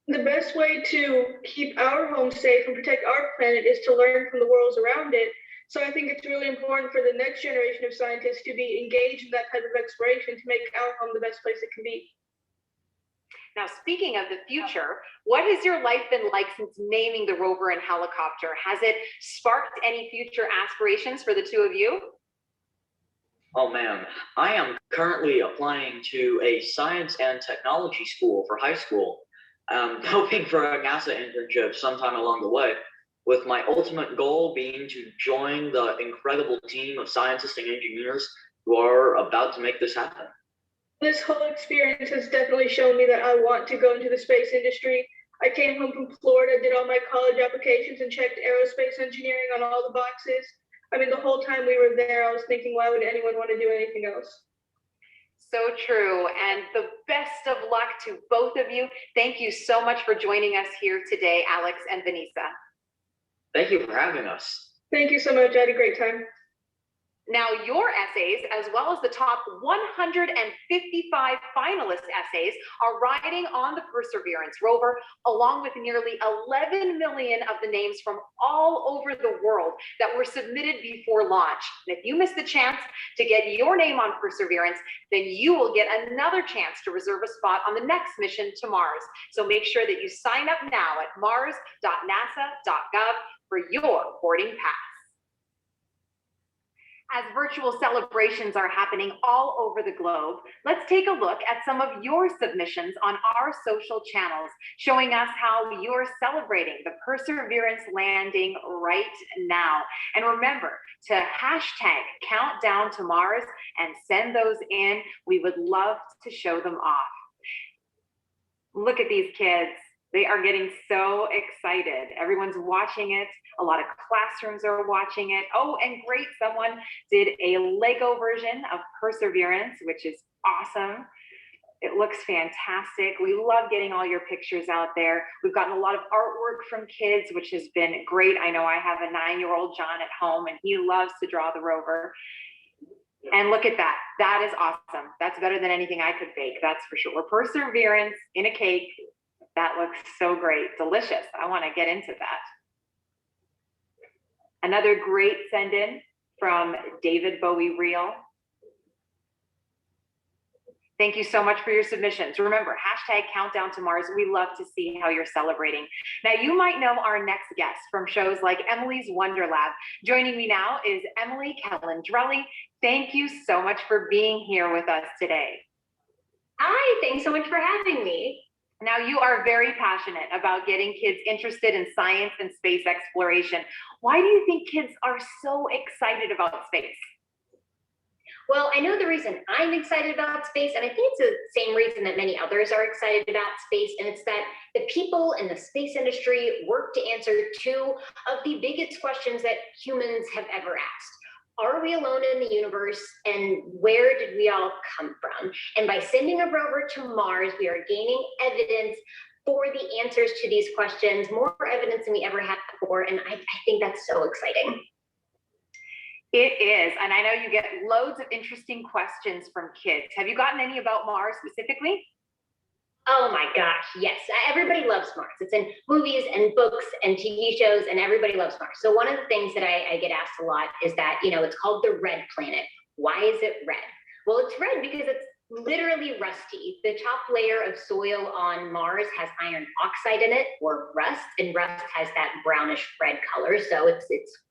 The best way to keep our home safe and protect our planet is to learn from the worlds around it. So I think it's really important for the next generation of scientists to be engaged in that type of exploration to make our home the best place it can be. Now, speaking of the future, what has your life been like since naming the rover and helicopter? Has it sparked any future aspirations for the two of you? Oh man, I am currently applying to a science and technology school for high school, hoping for a NASA internship sometime along the way, with my ultimate goal being to join the incredible team of scientists and engineers who are about to make this happen. This whole experience has definitely shown me that I want to go into the space industry. I came home from Florida, did all my college applications, and checked aerospace engineering on all the boxes. I mean, the whole time we were there, I was thinking, why would anyone want to do anything else? So true. And the best of luck to both of you. Thank you so much for joining us here today, Alex and Vanessa. Thank you for having us. Thank you so much. I had a great time. Now, your essays, as well as the top 155 finalist essays, are riding on the Perseverance rover, along with nearly 11 million of the names from all over the world that were submitted before launch. And if you miss the chance to get your name on Perseverance, then you will get another chance to reserve a spot on the next mission to Mars. So make sure that you sign up now at mars.nasa.gov for your boarding pass. As virtual celebrations are happening all over the globe, let's take a look at some of your submissions on our social channels, showing us how you're celebrating the Perseverance landing right now. And remember to hashtag Countdown to Mars and send those in. We would love to show them off. Look at these kids. They are getting so excited. Everyone's watching it. A lot of classrooms are watching it. Oh, and great, someone did a Lego version of Perseverance, which is awesome. It looks fantastic. We love getting all your pictures out there. We've gotten a lot of artwork from kids, which has been great. I know I have a 9-year-old John at home, and he loves to draw the rover. And look at that. That is awesome. That's better than anything I could bake, that's for sure. Perseverance in a cake. That looks so great. Delicious. I want to get into that. Another great send in from David Bowie Reel. Thank you so much for your submissions. Remember, hashtag Countdown to Mars. We love to see how you're celebrating. Now, you might know our next guest from shows like Emily's Wonder Lab. Joining me now is Emily Calandrelli. Thank you so much for being here with us today. Hi, thanks so much for having me. Now, you are very passionate about getting kids interested in science and space exploration. Why do you think kids are so excited about space? Well, I know the reason I'm excited about space, and I think it's the same reason that many others are excited about space, and it's that the people in the space industry work to answer two of the biggest questions that humans have ever asked. Are we alone in the universe, and where did we all come from? And by sending a rover to Mars, we are gaining evidence for the answers to these questions, more evidence than we ever had before, and I think that's so exciting. It is, and I know you get loads of interesting questions from kids. Have you gotten any about Mars specifically? Oh my gosh, yes. Everybody loves Mars. It's in movies and books and TV shows, and everybody loves Mars. So one of the things that I get asked a lot is that, it's called the red planet. Why is it red? Well, it's red because it's literally rusty. The top layer of soil on Mars has iron oxide in it, or rust, and rust has that brownish red color. So it's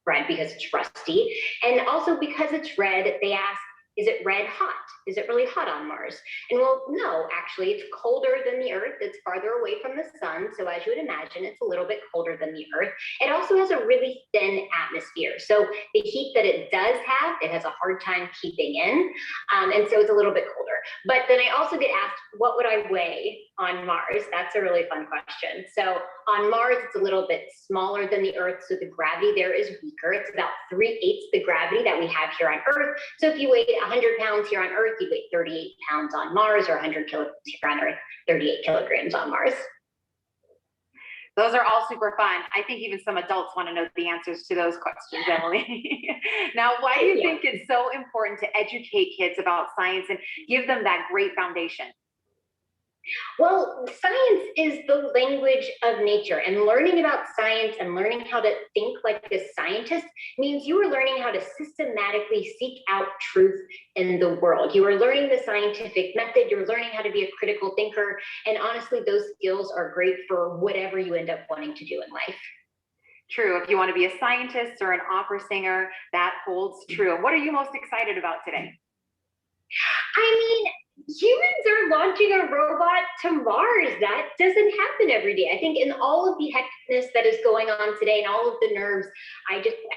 red because it's rusty. And also because it's red, they ask, is it red hot? Is it really hot on Mars? And well, no, actually, it's colder than the Earth. It's farther away from the sun. So as you would imagine, it's a little bit colder than the Earth. It also has a really thin atmosphere. So the heat that it does have, it has a hard time keeping in. And so it's a little bit colder. But then I also get asked, what would I weigh on Mars? That's a really fun question. So on Mars, it's a little bit smaller than the Earth. So the gravity there is weaker. It's about 3/8 the gravity that we have here on Earth. So if you weighed 100 pounds here on Earth, you weigh 38 pounds on Mars, or 100 kilograms here on Earth, 38 kilograms on Mars. Those are all super fun. I think even some adults want to know the answers to those questions, Emily. Now, why do you think it's so important to educate kids about science and give them that great foundation? Well, science is the language of nature, and learning about science and learning how to think like a scientist means you are learning how to systematically seek out truth in the world. You are learning the scientific method, you're learning how to be a critical thinker, and honestly, those skills are great for whatever you end up wanting to do in life. True. If you want to be a scientist or an opera singer, that holds true. What are you most excited about today? I mean, humans are launching a robot to Mars. That doesn't happen every day. I think in all of the hecticness that is going on today and all of the nerves,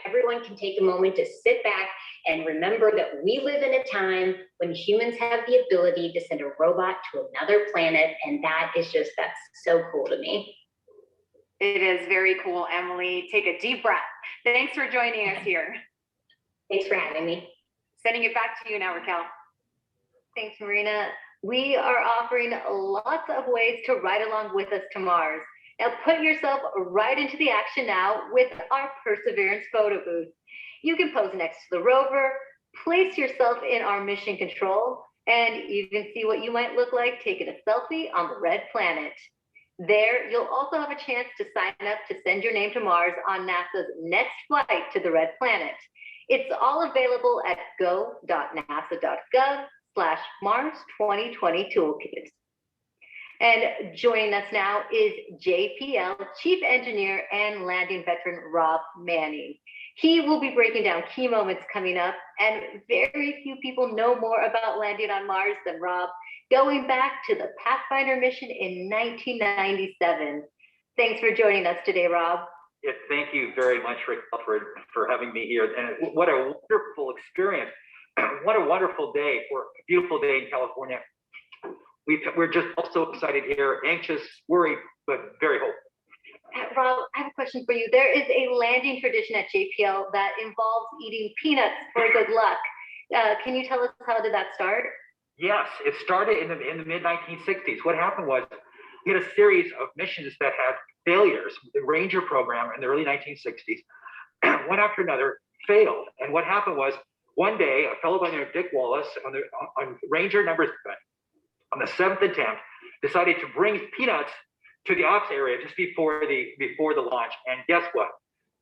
everyone can take a moment to sit back and remember that we live in a time when humans have the ability to send a robot to another planet. And that's so cool to me. It is very cool, Emily. Take a deep breath. Thanks for joining us here. Thanks for having me. Sending it back to you now, Raquel. Thanks, Marina. We are offering lots of ways to ride along with us to Mars. Now put yourself right into the action now with our Perseverance photo booth. You can pose next to the rover, place yourself in our mission control, and even see what you might look like taking a selfie on the red planet. There, you'll also have a chance to sign up to send your name to Mars on NASA's next flight to the red planet. It's all available at go.nasa.gov/Mars 2020 Toolkit. And joining us now is JPL Chief Engineer and Landing Veteran Rob Manning. He will be breaking down key moments coming up, and very few people know more about landing on Mars than Rob, going back to the Pathfinder mission in 1997. Thanks for joining us today, Rob. Yes, thank you very much, Raquel, for having me here. And what a wonderful experience. What a wonderful day, for a beautiful day in California. We're just all so excited here, anxious, worried, but very hopeful. Rob, I have a question for you. There is a landing tradition at JPL that involves eating peanuts for good luck. Can you tell us how did that start? Yes, it started in the mid-1960s. What happened was we had a series of missions that had failures. The Ranger program in the early 1960s, one after another, failed. And what happened was one day, a fellow by the name of Dick Wallace on Ranger number 7, on the 7th attempt, decided to bring peanuts to the ops area just before the launch. And guess what?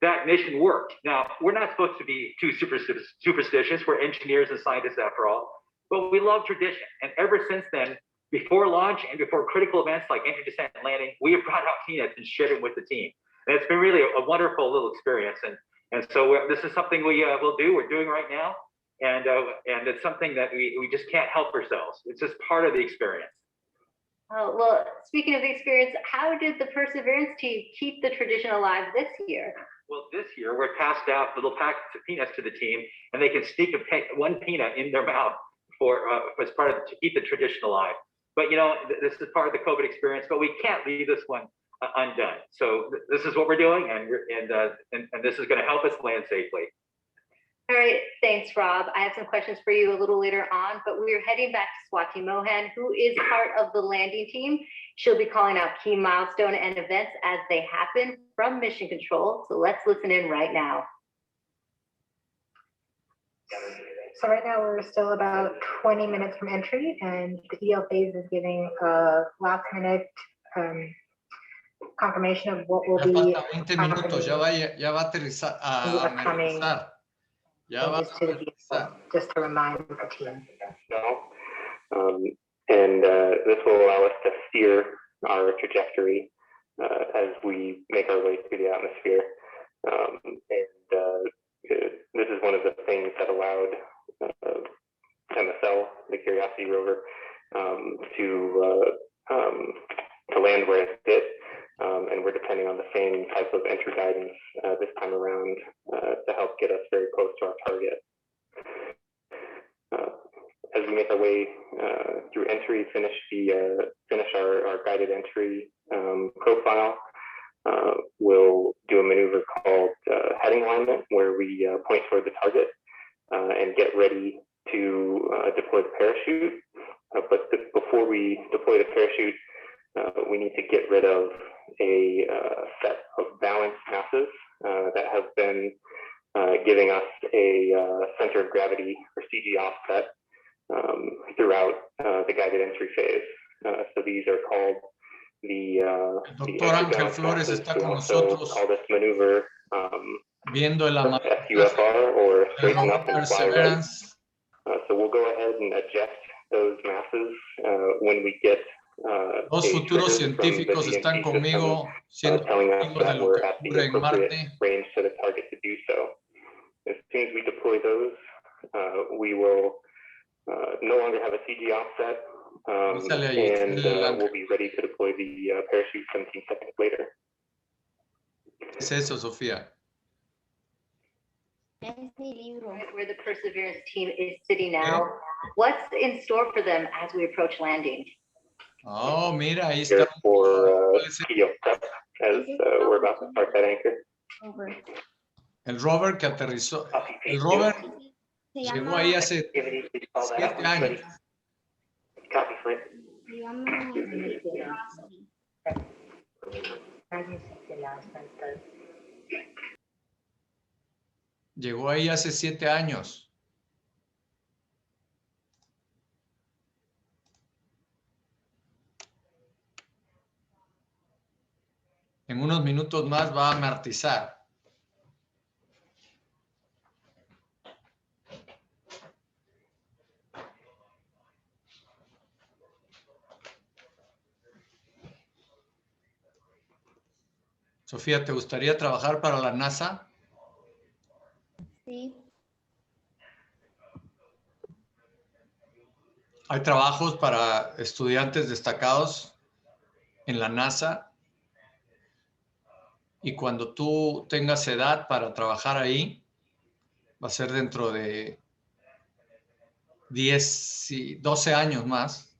That mission worked. Now, we're not supposed to be too superstitious. We're engineers and scientists after all, but we love tradition. And ever since then, before launch and before critical events like entry, descent, and landing, we have brought out peanuts and shared it with the team. And it's been really a wonderful little experience. And so this is something we will do. We're doing right now. And it's something that we just can't help ourselves. It's just part of the experience. Oh, well, speaking of the experience, how did the Perseverance team keep the tradition alive this year? Well, this year we're passed out little packets of peanuts to the team, and they can sneak one peanut in their mouth as part of to keep the tradition alive. But this is part of the COVID experience, but we can't leave this one undone. So this is what we're doing, and this is going to help us land safely. All right, thanks, Rob. I have some questions for you a little later on, but we're heading back to Swati Mohan, who is part of the landing team. She'll be calling out key milestone and events as they happen from Mission Control. So let's listen in right now. So right now we're still about 20 minutes from entry, and the EL phase is giving a last minute confirmation of what will be 20 minutos, ya va a aterrizar. upcoming changes to the vehicle, just to remind the team. This will allow us to steer our trajectory as we make our way through the atmosphere. This is one of the things that allowed MSL, the Curiosity rover, to land where it did. And we're depending on the same type of entry guidance this time around to help get us very close to our target. As we make our way through entry, finish our guided entry profile, we'll do a maneuver called heading alignment, where we point toward the target and get ready to deploy the parachute. But before we deploy the parachute, we need to get rid of a set of balanced masses that have been giving us a center of gravity or CG offset throughout the guided entry phase. So these are called the Doctor Ángel Flores classes. está We con also nosotros call this maneuver viendo el amatrizaje FUFR, or del straighten robot up and fly right. Perseverance. So we'll go ahead and adjust those masses when we get Dos a futuros trigger from the científicos GNC están system, conmigo siendo telling us testigos de that lo que we're at the ocurre en appropriate Marte. range to the target to do so. As soon as we deploy those, we will no longer have a CG offset, Avísale ahí, and Ángel. we'll be ready to deploy the parachute 17 seconds later. ¿Qué es eso, Sofía? Where the Perseverance team is sitting now. What's in store for them as we approach landing? Oh, mira, ahí Here está. for ¿Cuál es PO prep as we're about to start that anchor. el rover que aterrizó? El rover llegó ahí hace 7 años. Copy, Flint. Llegó ahí hace 7 años. En unos minutos más va a amartizar. Sofía, ¿te gustaría trabajar para la NASA? Sí. Hay trabajos para estudiantes destacados en la NASA. Y cuando tú tengas edad para trabajar ahí, va a ser dentro de 10 y 12 años más.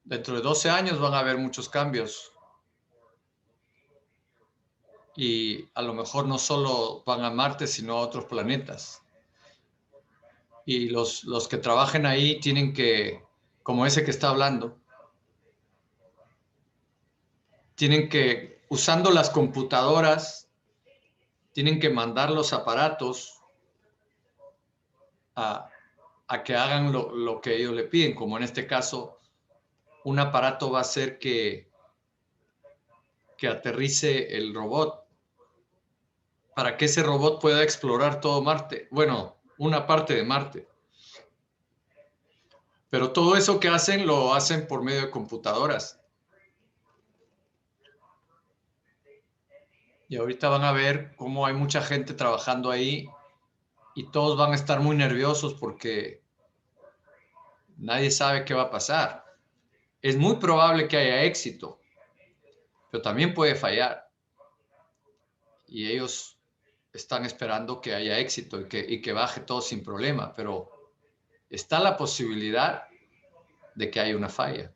Dentro de 12 años van a haber muchos cambios. Y a lo mejor no solo van a Marte, sino a otros planetas. Y los que trabajen ahí tienen que, como ese que está hablando, tienen que, usando las computadoras, tienen que mandar los aparatos a que hagan lo que ellos le piden. Como en este caso, un aparato va a hacer que aterrice el robot para que ese robot pueda explorar todo Marte. Bueno, una parte de Marte. Pero todo eso que hacen, lo hacen por medio de computadoras. Y ahorita van a ver cómo hay mucha gente trabajando ahí y todos van a estar muy nerviosos porque nadie sabe qué va a pasar. Es muy probable que haya éxito, pero también puede fallar. Y ellos están esperando que haya éxito y que baje todo sin problema, pero está la posibilidad de que haya una falla.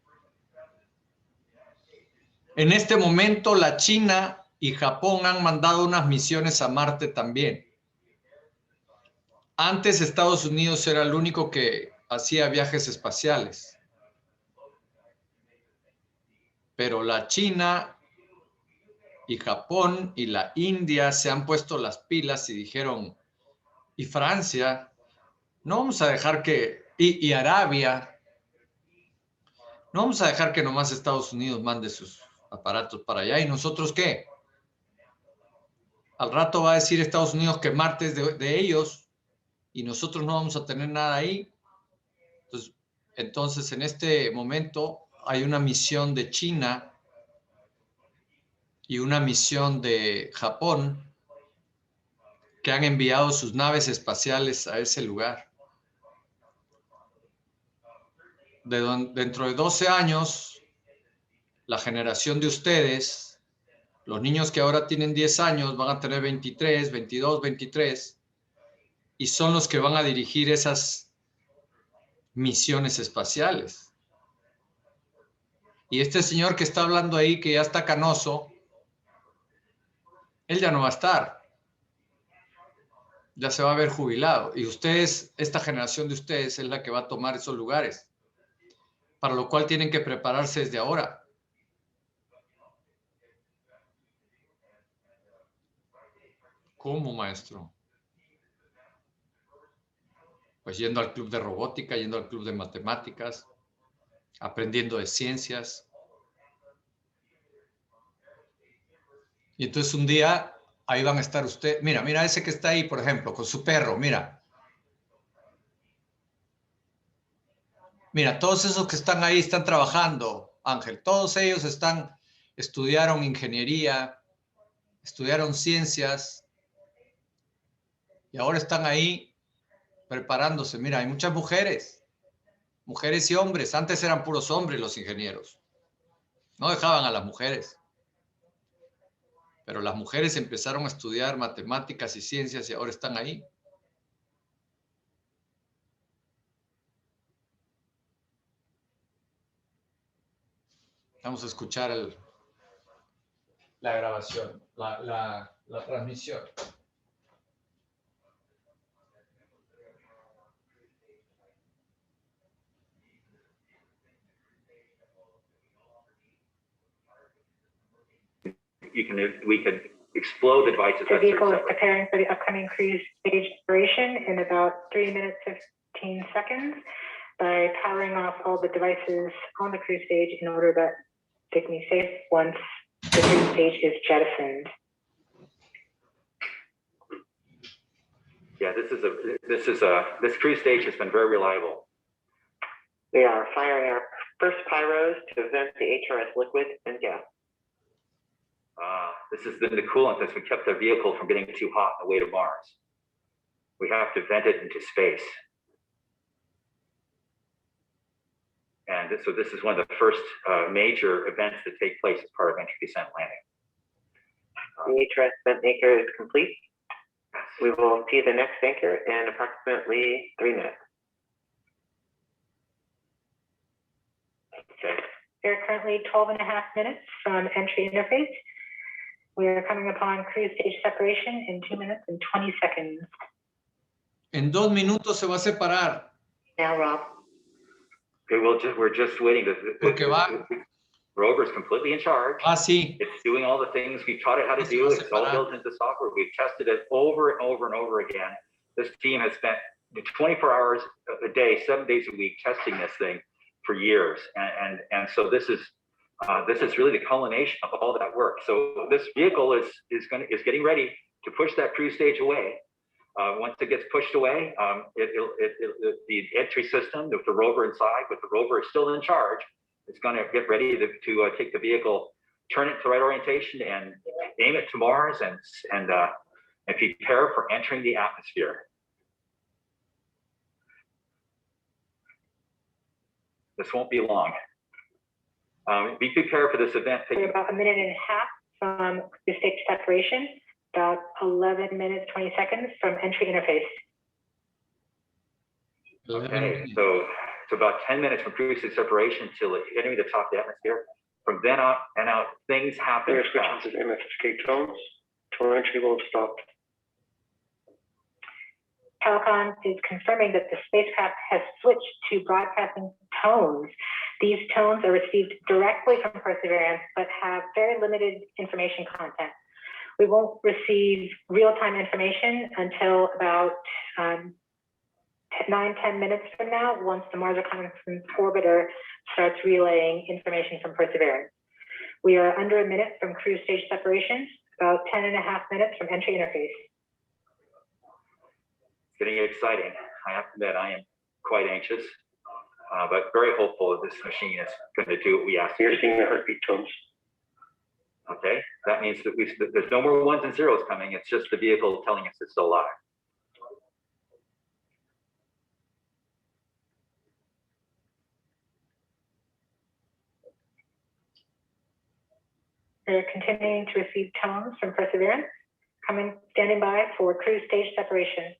En este momento, la China y Japón han mandado unas misiones a Marte también. Antes Estados Unidos era el único que hacía viajes espaciales. Pero la China y Japón y la India se han puesto las pilas y dijeron, y Francia, no vamos a dejar que, y Arabia, no vamos a dejar que nomás Estados Unidos mande sus aparatos para allá. ¿Y nosotros qué? Al rato va a decir Estados Unidos que Marte es de ellos y nosotros no vamos a tener nada ahí. Entonces, en este momento hay una misión de China y una misión de Japón que han enviado sus naves espaciales a ese lugar. Dentro de 12 años, la generación de ustedes, los niños que ahora tienen 10 años, van a tener 23, 22, 23, y son los que van a dirigir esas misiones espaciales. Y este señor que está hablando ahí, que ya está canoso, él ya no va a estar. Ya se va a ver jubilado. Y ustedes, esta generación de ustedes, es la que va a tomar esos lugares. Para lo cual tienen que prepararse desde ahora. ¿Cómo, maestro? Pues yendo al club de robótica, yendo al club de matemáticas, aprendiendo de ciencias. Y entonces un día ahí van a estar usted. Mira, mira ese que está ahí, por ejemplo, con su perro, mira. Mira, todos esos que están ahí están trabajando, Ángel. Todos ellos estudiaron ingeniería, estudiaron ciencias y ahora están ahí preparándose. Mira, hay muchas mujeres y hombres. Antes eran puros hombres los ingenieros. No dejaban a las mujeres. Pero las mujeres empezaron a estudiar matemáticas y ciencias y ahora están ahí. Vamos a escuchar la grabación, la transmisión. We could explode the devices. The vehicle is preparing for the upcoming cruise stage operation in about 3 minutes, 15 seconds by powering off all the devices on the cruise stage in order that they can be safe once the cruise stage is jettisoned. Yeah, this cruise stage has been very reliable. We are firing our first pyros to vent the HRS liquid and gas. This has been the coolant that's kept the vehicle from getting too hot on the way to Mars. We have to vent it into space. And so this is one of the first major events that take place as part of entry, descent, landing. The HRS vent anchor is complete. We will see the next anchor in approximately 3 minutes. Okay. We're currently 12.5 minutes from entry interface. We are coming upon cruise stage separation in 2 minutes and 20 seconds. En 2 minutos se va a separar. Now, Rob. Okay, we're just waiting. Porque va. Rover's completely in charge. Sí. It's doing all the things we've taught it how to do. It's all built into software. We've tested it over and over and over again. This team has spent 24 hours a day, 7 days a week testing this thing for years. And so this is really the culmination of all that work. So this vehicle is getting ready to push that cruise stage away. Once it gets pushed away, the entry system with the rover inside, with the rover still in charge, it's going to get ready to take the vehicle, turn it to the right orientation, and aim it to Mars, and prepare for entering the atmosphere. This won't be long. Be prepared for this event. We're about 1.5 minutes from the stage separation, about 11 minutes, 20 seconds from entry interface. Okay, so it's about 10 minutes from cruise stage separation till entering the top of the atmosphere. From then on and out, things happen. We're switching to MFSK tones. Telemetry will have stopped. Telecom is confirming that the spacecraft has switched to broadcasting tones. These tones are received directly from Perseverance, but have very limited information content. We won't receive real-time information until about 9-10 minutes from now, once the Mars Reconnaissance Orbiter starts relaying information from Perseverance. We are under a minute from cruise stage separation, about 10.5 minutes from entry interface. Getting exciting. I have to admit, I am quite anxious, but very hopeful that this machine is going to do what we asked. You're seeing the heartbeat tones. Okay, that means that there's no more ones and zeros coming. It's just the vehicle telling us it's still alive. We're continuing to receive tones from Perseverance, standing by for cruise stage separation.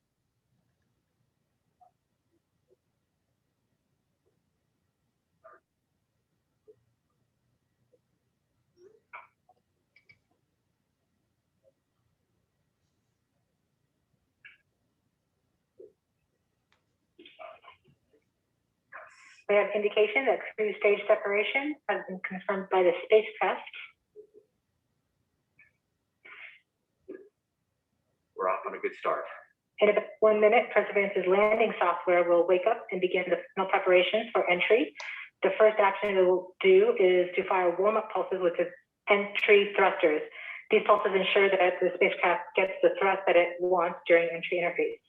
We have indication that cruise stage separation has been confirmed by the spacecraft. We're off on a good start. In about 1 minute, Perseverance's landing software will wake up and begin the final preparations for entry. The first action it will do is to fire warm-up pulses with its entry thrusters. These pulses ensure that the spacecraft gets the thrust that it wants during entry interface.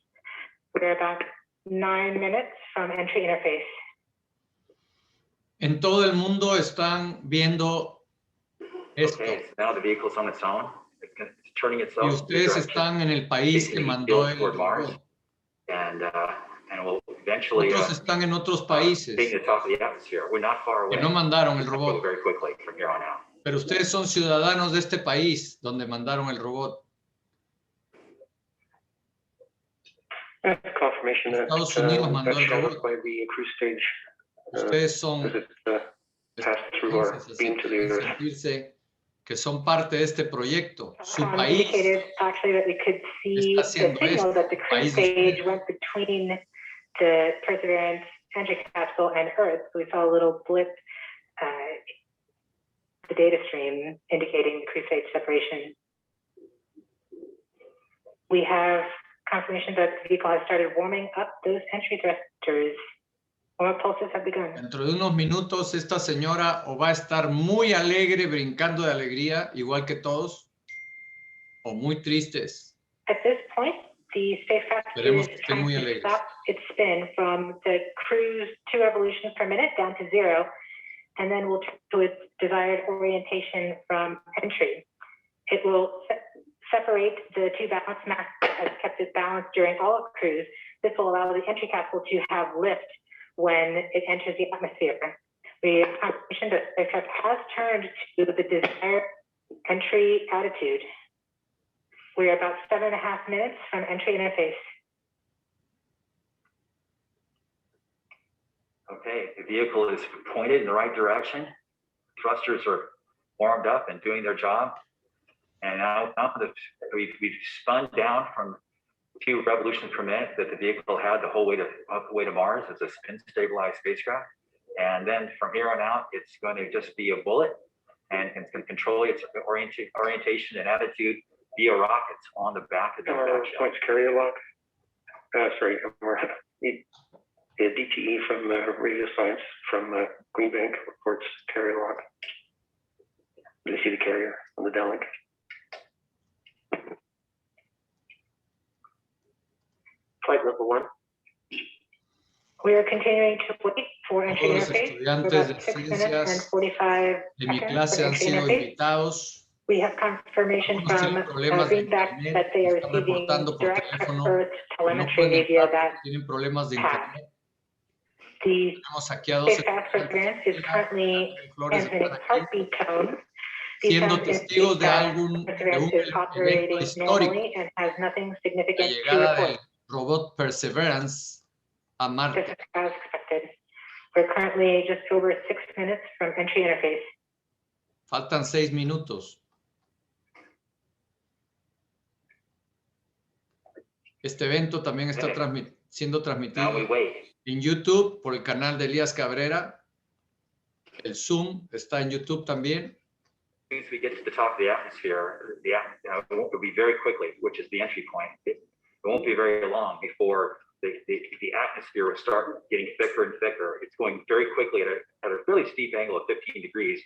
We're about 9 minutes from entry interface. En todo el mundo están viendo esto. Okay, so now the vehicle's on its own. It's turning Y itself. in ustedes direction están en el país que facing mandó field el toward Mars. robot. And will eventually Otros están en otros países being the top of the atmosphere. We're not far away. que no mandaron el We'll robot. go very quickly from here on out. Pero ustedes son ciudadanos de este país donde mandaron el robot. That's confirmation that Estados Unidos mandó that el shuttle robot. by the cruise stage Ustedes son as it passed through our así beam to the pueden Earth. sentirse que son parte de este proyecto. Su país Indicated actually that we could see está the haciendo signal esto, that the el cruise país de stage ustedes. went between the Perseverance entry capsule and Earth. So we saw a little blip, the data stream indicating the cruise stage separation. We have confirmation that the vehicle has started warming up those entry thrusters. Warm-up pulses have begun. Dentro de unos minutos esta señora o va a estar muy alegre, brincando de alegría, igual que todos, o muy tristes. At this point, the spacecraft Esperemos is que estén trying muy to alegres. stop its spin from the cruise 2 revolutions per minute down to 0, and then will turn to its desired orientation from entry. It will separate the two balance masses that has kept it balanced during all of cruise. This will allow the entry capsule to have lift when it enters the atmosphere. We have confirmation that the spacecraft has turned to the desired entry attitude. We are about 7.5 minutes from entry interface. Okay, the vehicle is pointed in the right direction. Thrusters are warmed up and doing their job. And now we've spun down from 2 revolutions per minute that the vehicle had the whole way to Mars as a spin stabilized spacecraft. And then from here on out, it's going to just be a bullet, and it's going to control its orientation and attitude via rockets on the back of the MR back shell. points carrier lock. Sorry, the DTE from Radio Science from Green Bank reports carrier lock. You see the carrier on the downlink. Flight level 1. We are continuing to wait for entry Todos los interface. We're estudiantes de about 6 minutes and ciencias 45 de mi seconds clase for han entry sido interface. invitados. We have confirmation Algunos from tienen problemas de Greenback internet, that they are están receiving reportando por direct teléfono, Earth no telemetry pueden via entrar that porque tienen problemas de path. internet. The Tenemos aquí a dos spacecraft Perseverance is currently Flores transmitting están aquí, heartbeat tones. These siendo tones testigos de indicate that Perseverance Perseverance is evento operating histórico, normally and has nothing la significant to llegada report. del robot Perseverance a This Marte. is as expected. We're currently just over 6 minutes from entry interface. Faltan 6 minutos. Este evento también está siendo Now we transmitido wait. en YouTube por el canal de Elías Cabrera. El Zoom está en YouTube también. As soon as we get to the top of the atmosphere, it won't be very quickly, which is the entry point. It won't be very long before the atmosphere will start getting thicker and thicker. It's going very quickly at a fairly steep angle of 15 degrees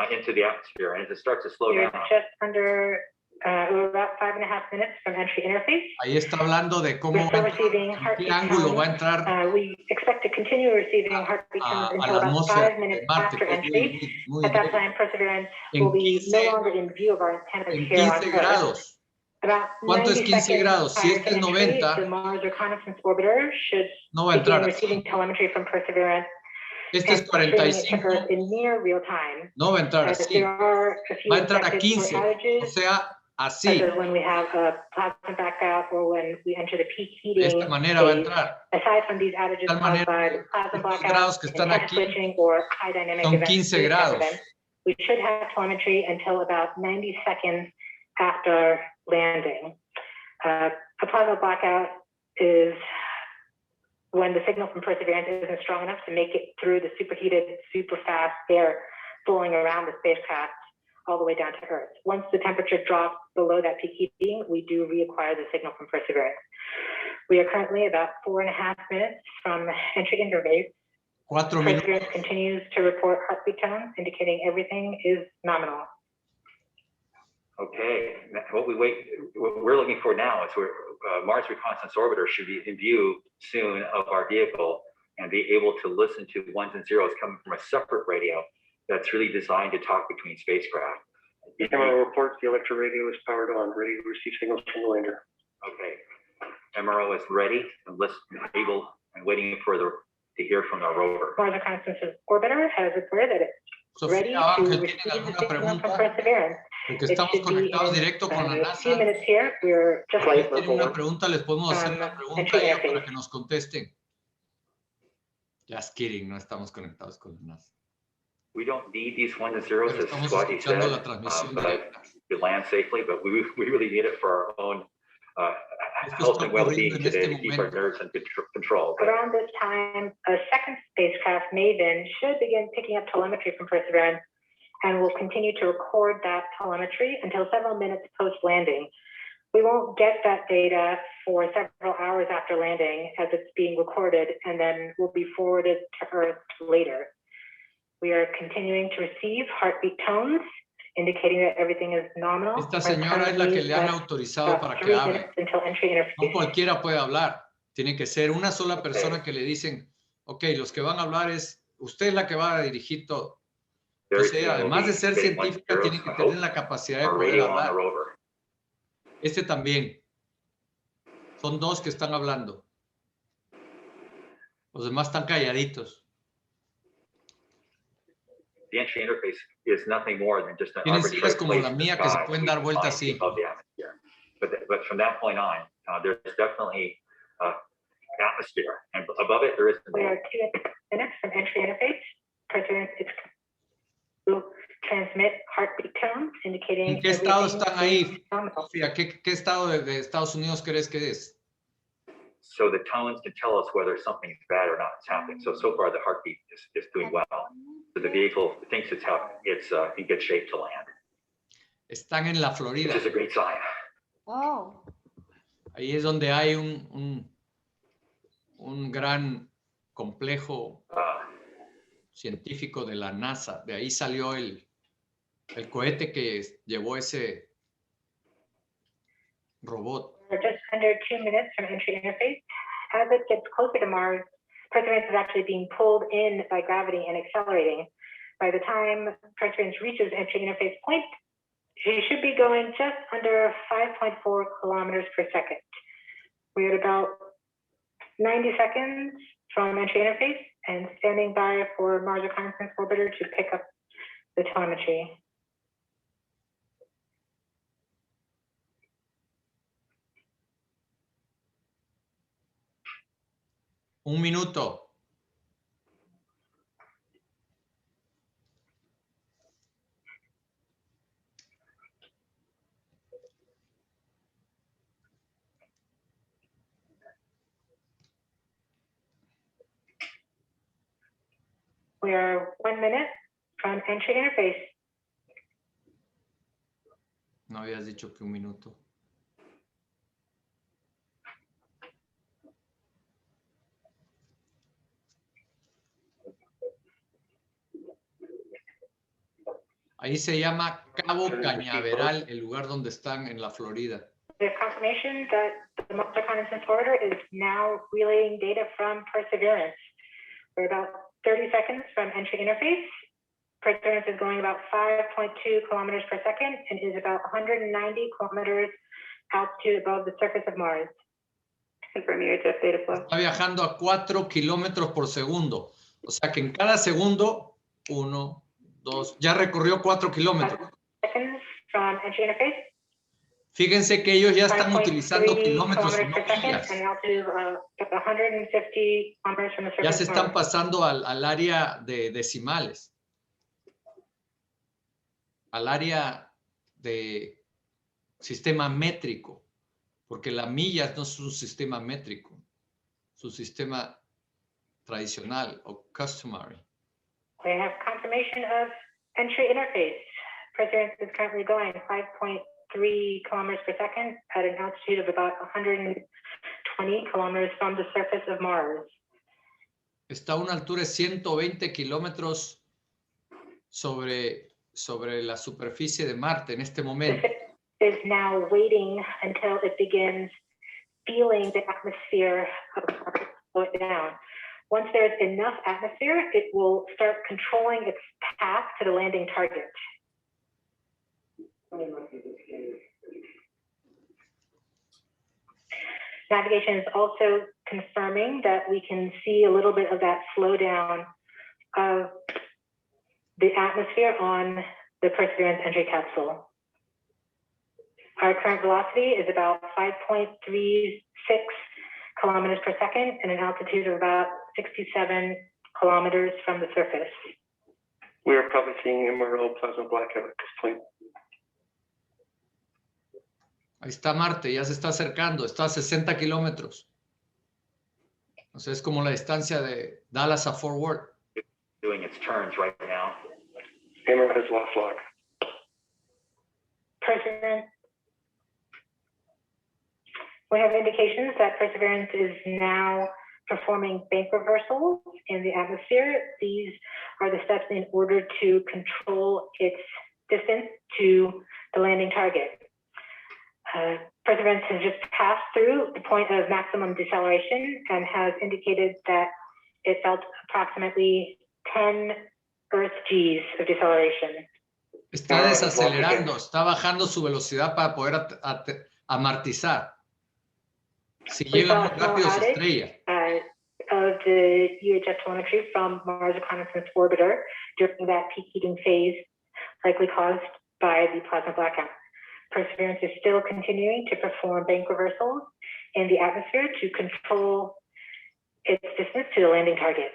into the atmosphere. And as it starts to slow We're down, just under, we're about 5.5 minutes from entry interface. Ahí está hablando de cómo We're va a still entrar, receiving en qué heartbeat ángulo va a tones. entrar We expect to continue receiving heartbeat tones a until la about atmósfera 5 de minutes Marte, after que es entry. muy At that lejos. time, Perseverance En will be no 15 longer in view of our antennas En here on 15 Earth. grados. About ¿Cuánto es 90 15 seconds grados? Si prior este to es entry, 90, the Mars Reconnaissance Orbiter should no va a begin entrar así. receiving telemetry from Perseverance Este es and streaming it to 45, Earth in near real time. no va a entrar así. There are a few Va a entrar a expected 15, o outages, sea, such así. as when we have a plasma backout or when we enter the peak De heating esta manera va a stage. entrar. Aside from these outages De tal caused by manera, plasma estos grados blackouts, que están antenna aquí switching, or high dynamic son events, 15 these types of grados. events, we should have telemetry until about 90 seconds after landing. A plasma blackout is when the signal from Perseverance isn't strong enough to make it through the superheated, super fast air flowing around the spacecraft all the way down to Earth. Once the temperature drops below that peak heating, we do reacquire the signal from Perseverance. We are currently about 4.5 minutes from entry interface. 4 minutos. Perseverance continues to report heartbeat tones, indicating everything is nominal. Okay, what we're looking for now is Mars Reconnaissance Orbiter should be in view soon of our vehicle and be able to listen to ones and zeros coming from a separate radio that's really designed to talk between spacecraft. MRO reports the electro radio is powered on, ready to receive signals from the lander. Okay, MRO is ready and able and waiting to hear from our rover. Mars Reconnaissance Orbiter has reported that it's ready Sofía, to Ángel, receive ¿tienen the alguna signal from pregunta? Perseverance. Porque It estamos should be conectados in directo con la a few NASA. minutes here. We're just Flight Si tienen level una one. pregunta, les podemos hacer una pregunta entry a ellos interface. para que nos contesten. Just kidding, no estamos conectados con la NASA. We don't need these ones and zeros, Pero as estamos Swati escuchando said, la transmisión but directa. to land safely, but we really need it for our own Esto health está and well-being ocurriendo en today, este to keep our momento. nerves under control. But Around this time, a second spacecraft, MAVEN, should begin picking up telemetry from Perseverance and will continue to record that telemetry until several minutes post-landing. We won't get that data for several hours after landing as it's being recorded and then will be forwarded to Earth later. We are continuing to receive heartbeat tones, indicating that everything is nominal. Esta We're señora es la que currently le han at autorizado about para que 3 hable. minutes until entry No interface. cualquiera puede hablar. Tiene que ser una sola persona que le dicen, ok, los que van a hablar es, usted es la que va a dirigir todo. very Entonces, soon we'll además de be ser getting ones and científica, zeros, tiene I que hope, tener la capacidad de our poder radio on the hablar. rover. Este también. Son dos que están hablando. Los demás están calladitos. The entry interface is nothing more than just an Tienen arbitrary sillas como place la in the mía que se sky pueden we dar vuelta find así. above the atmosphere. But from that point on, there's definitely atmosphere, and above it there is We are 2 minutes from entry interface. Perseverance will transmit heartbeat tones, indicating ¿En qué estado everything están is ahí? nominal. Sofía, ¿qué estado de Estados Unidos crees que es? so the tones can tell us whether something is bad or not is happening. So far the heartbeat is doing well. So the vehicle thinks it's in good shape to land, Están en la which Florida. is a great sign. Oh, Ahí es donde hay un gran complejo científico de la NASA. De ahí salió el cohete que llevó ese robot. We're just under 2 minutes from entry interface. As it gets closer to Mars, Perseverance is actually being pulled in by gravity and accelerating. By the time Perseverance reaches entry interface point, it should be going just under 5.4 kilometers per second. We're at about 90 seconds from entry interface and standing by for Mars Reconnaissance Orbiter to pick up the telemetry. Un minuto. We are 1 minute from entry interface. No habías dicho que un minuto. Ahí se llama Cabo Cañaveral, el lugar donde están en la Florida. There's confirmation that the Mars Reconnaissance Orbiter is now relaying data from Perseverance. We're about 30 seconds from entry interface. Perseverance is going about 5.2 kilometers per second and is about 190 kilometers altitude above the surface of Mars. Confirm your Jeff data flow. Está viajando a 4 kilómetros por segundo. O sea que en cada segundo, 1, 2, ya recorrió 4 kilómetros. Seconds from entry interface. Fíjense que ellos ya están 5.3 utilizando kilómetros y kilometers no per second millas. and altitude of 150 kilometers from the surface Ya se of están Mars. pasando al área de decimales. Al área de sistema métrico. Porque la milla no es un sistema métrico. Es un sistema tradicional o customary. We have confirmation of entry interface. Perseverance is currently going 5.3 kilometers per second at an altitude of about 120 kilometers from the surface of Mars. está a una altura de 120 kilómetros sobre la superficie de Marte en este momento. Is now waiting until it begins feeling the atmosphere of Mars slow it down. Once there's enough atmosphere, it will start controlling its path to the landing target. Navigation is also confirming that we can see a little bit of that slowdown of the atmosphere on the Perseverance entry capsule. Our current velocity is about 5.36 kilometers per second and an altitude of about 67 kilometers from the surface. We are probably seeing MRO plasma blackout at this point. Ahí está Marte, ya se está acercando, está a 60 kilómetros. O sea, es como la distancia de Dallas a Fort Worth. Doing its turns right now. MRO has lost log. Perseverance. We have indications that Perseverance is now performing bank reversals in the atmosphere. These are the steps in order to control its distance to the landing target. Perseverance has just passed through the point of maximum deceleration and has indicated that it felt approximately 10 Earth Gs of deceleration. Está desacelerando, está bajando su velocidad para poder amartizar. Si llega muy rápido se estrella. Of the UHF telemetry from Mars Reconnaissance Orbiter during that peak heating phase, likely caused by the plasma blackout. Perseverance is still continuing to perform bank reversals in the atmosphere to control its distance to the landing target.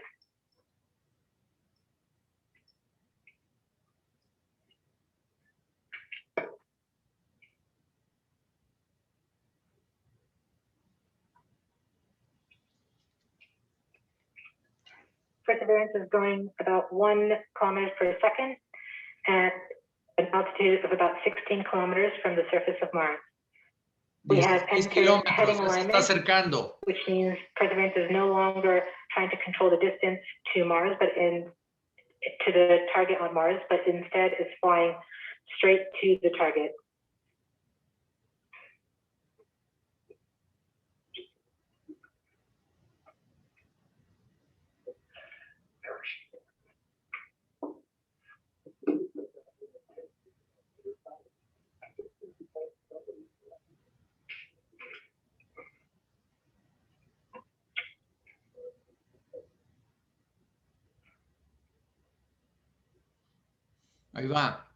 Perseverance is going about 1 kilometers per second at an altitude of about 16 kilometers from the surface of Mars. We have 16 entered heading kilómetros, se está alignment, acercando. which means Perseverance is no longer trying to control the distance to Mars, but to the target on Mars, but instead is flying straight to the target. Ahí va.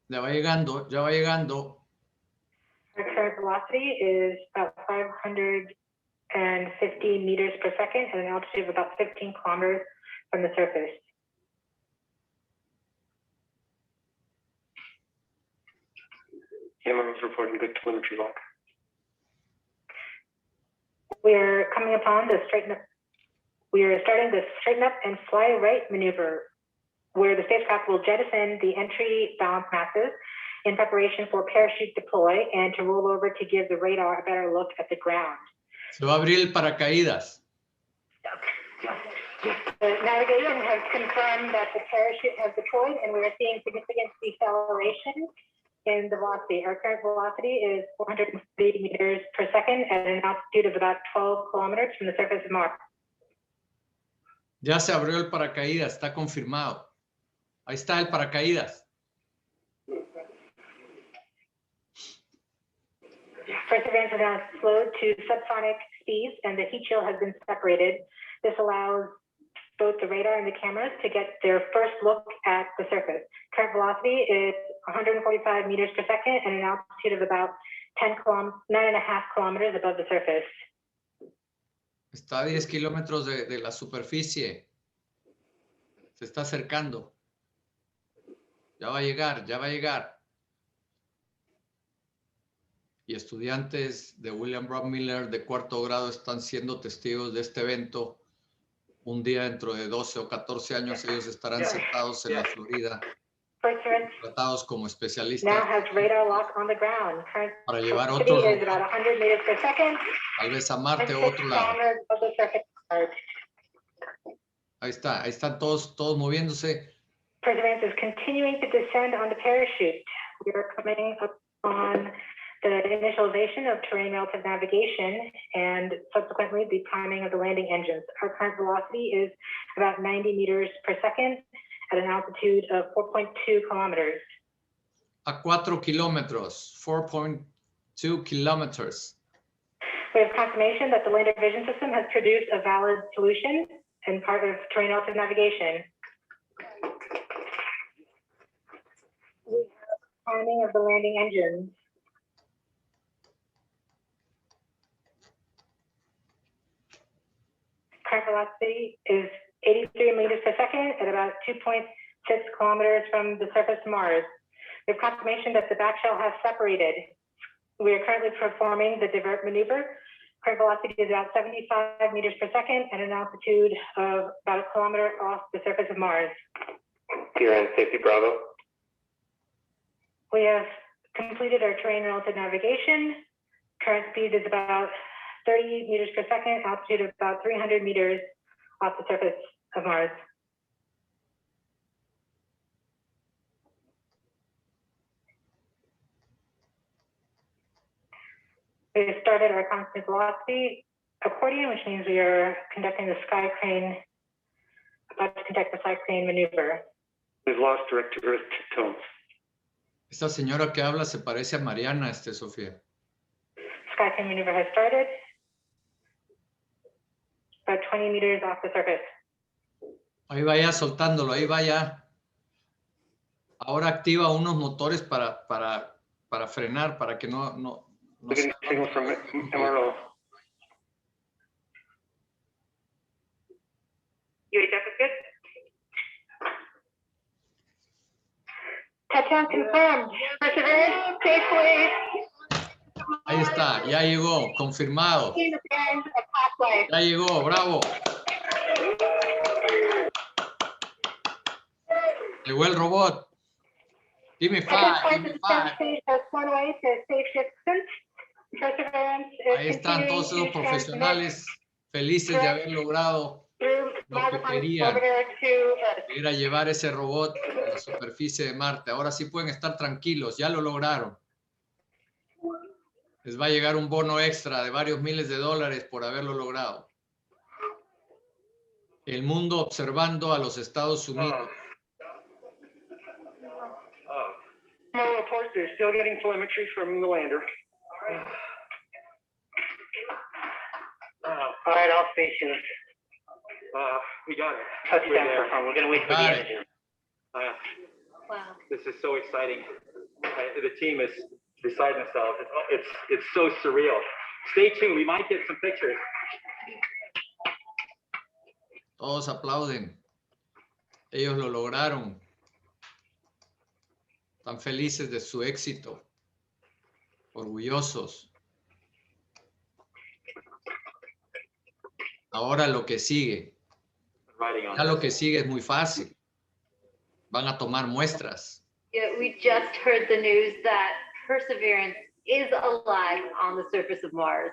Ya va llegando, ya va llegando. Our current velocity is about 550 meters per second at an altitude of about 15 kilometers from the surface. MRO is reporting good telemetry log. We are coming upon the straighten up. We are starting the straighten up and fly right maneuver, where the spacecraft will jettison the entry balance masses in preparation for parachute deploy and to roll over to give the radar a better look at the ground. Se va a abrir el paracaídas. The navigation has confirmed that the parachute has deployed and we are seeing significant deceleration in the velocity. Our current velocity is 430 meters per second at an altitude of about 12 kilometers from the surface of Mars. Ya se abrió el paracaídas, está confirmado. Ahí está el paracaídas. Perseverance has now slowed to subsonic speeds and the heat shield has been separated. This allows both the radar and the cameras to get their first look at the surface. Current velocity is 145 meters per second and an altitude of about 9.5 kilometers above the surface. Está a 10 kilómetros de la superficie. Se está acercando. Ya va a llegar, ya va a llegar. Y estudiantes de William Brown Miller de cuarto grado están siendo testigos de este evento. Un día dentro de 12 o 14 años ellos estarán sentados en la Florida, tratados como especialistas Now has radar lock on the ground. Current para llevar velocity otro is about 100 meters per second. tal vez a Marte o 6 otro lado. kilometers of the surface. Ahí está, ahí están todos moviéndose. Perseverance is continuing to descend on the parachute. We are coming up on the initialization of terrain relative navigation and subsequently the priming of the landing engines. Our current velocity is about 90 meters per second at an altitude of 4.2 kilometers. A 4 kilómetros, 4.2 kilometers. We have confirmation that the lander vision system has produced a valid solution and part of terrain relative navigation. We have priming of the landing engines. Current velocity is 83 meters per second at about 2.6 kilometers from the surface of Mars. We have confirmation that the back shell has separated. We are currently performing the divert maneuver. Current velocity is about 75 meters per second at an altitude of about a kilometer off the surface of Mars. Here in Safety Bravo. We have completed our terrain relative navigation. Current speed is about 30 meters per second, altitude of about 300 meters off the surface of Mars. We have started our constant velocity accordion, which means we are conducting the sky crane, about to conduct the sky crane maneuver. We've lost direct to earth tones. Esta señora que habla se parece a Mariana, Sofía. Sky crane maneuver has started. About 20 meters off the surface. Ahí vaya soltándolo, ahí vaya. Ahora activa unos motores para frenar, para que no We're getting signal from MRO. Touchdown confirmed. Perseverance safely. Ahí está, ya llegó, confirmado. Ya llegó, bravo. Llegó el robot. Give me five, give me five. Ahí están todos esos profesionales felices de haber logrado lo que querían, que era llevar ese robot a la superficie de Marte. Ahora sí pueden estar tranquilos, ya lo lograron. Les va a llegar un bono extra de varios miles de dólares por haberlo logrado. El mundo observando a los Estados Unidos. No report, they're still getting telemetry from the lander. All right, all stations. We got it. Touchdown confirmed. We're gonna wait for the Got it. images. Wow. This is so exciting. The team is beside themselves. It's so surreal. Stay tuned. We might get some pictures. Todos aplauden. Ellos lo lograron. Están felices de su éxito. Orgullosos. Ahora lo que sigue. Ya lo que sigue es muy fácil. Van a tomar muestras. Yeah, we just heard the news that Perseverance is alive on the surface of Mars.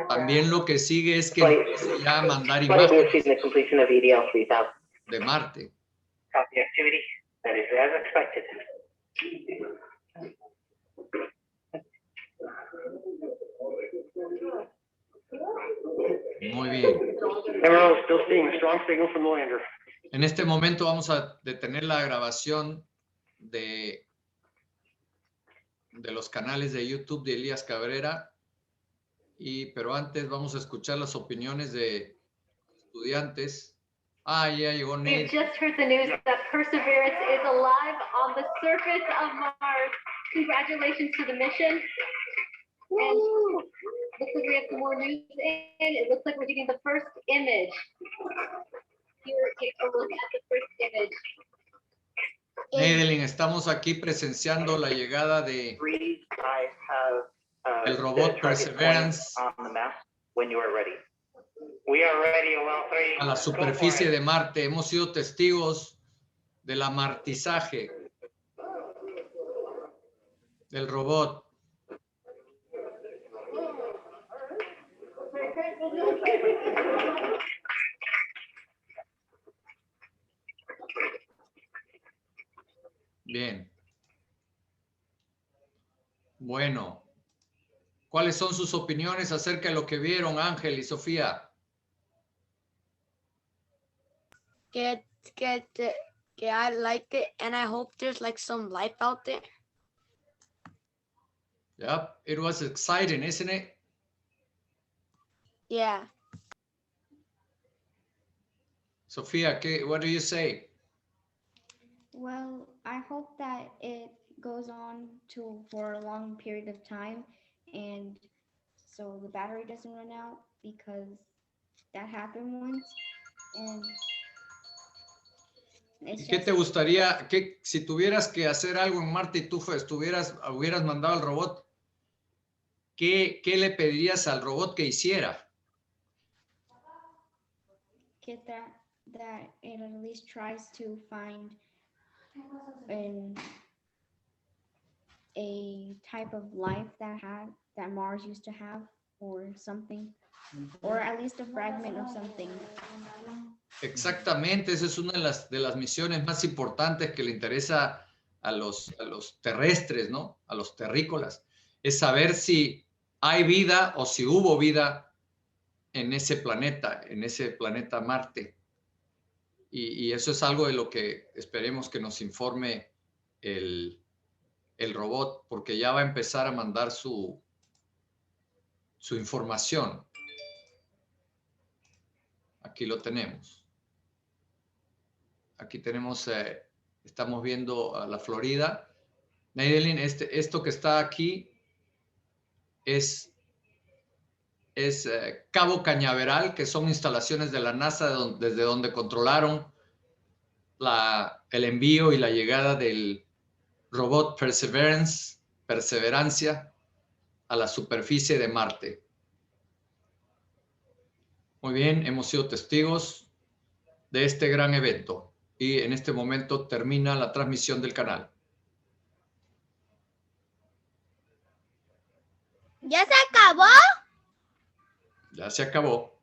También lo que sigue es que empiece ya a mandar imágenes de Marte. Copy activity. That is as expected. Muy bien. MRO still seeing a strong signal from the lander. En este momento vamos a detener la grabación de los canales de YouTube de Elías Cabrera. Pero antes vamos a escuchar las opiniones de estudiantes. Ya llegó We've Nate. just heard the news that Perseverance is alive on the surface of Mars. Congratulations to the mission. And looks like we have some more news in. It looks like we're getting the first image. Here, take a look at the first image. Nedelin, estamos aquí presenciando la llegada de el robot Perseverance a la superficie de Marte. Hemos sido testigos del amartizaje del robot. Bien. Bueno, ¿cuáles son sus opiniones acerca de lo que vieron, Ángel y Sofía? Que I liked it, and I hope there's like some life out there. Yep, it was exciting, isn't it? Yeah. Sofía, what do you say? Well, I hope that it goes on for a long period of time, and so the battery doesn't run out, because that happened once. And it's ¿Qué te just, gustaría, si tuvieras que hacer algo en Marte y tú hubieras mandado al robot, ¿qué le pedirías al robot que hiciera? get that it at least tries to find a type of life that Mars used to have, or something, or at least a fragment of something. Exactamente, esa es una de las misiones más importantes que le interesa a los terrestres, ¿no? A los terrícolas. Es saber si hay vida o si hubo vida en ese planeta Marte. Y eso es algo de lo que esperemos que nos informe el robot, porque ya va a empezar a mandar su información. Aquí lo tenemos. Aquí tenemos, estamos viendo a la Florida. Naydelin, esto que está aquí es Cabo Cañaveral, que son instalaciones de la NASA desde donde controlaron el envío y la llegada del robot Perseverancia a la superficie de Marte. Muy bien, hemos sido testigos de este gran evento y en este momento termina la transmisión del canal. ¿Ya se acabó? Ya se acabó.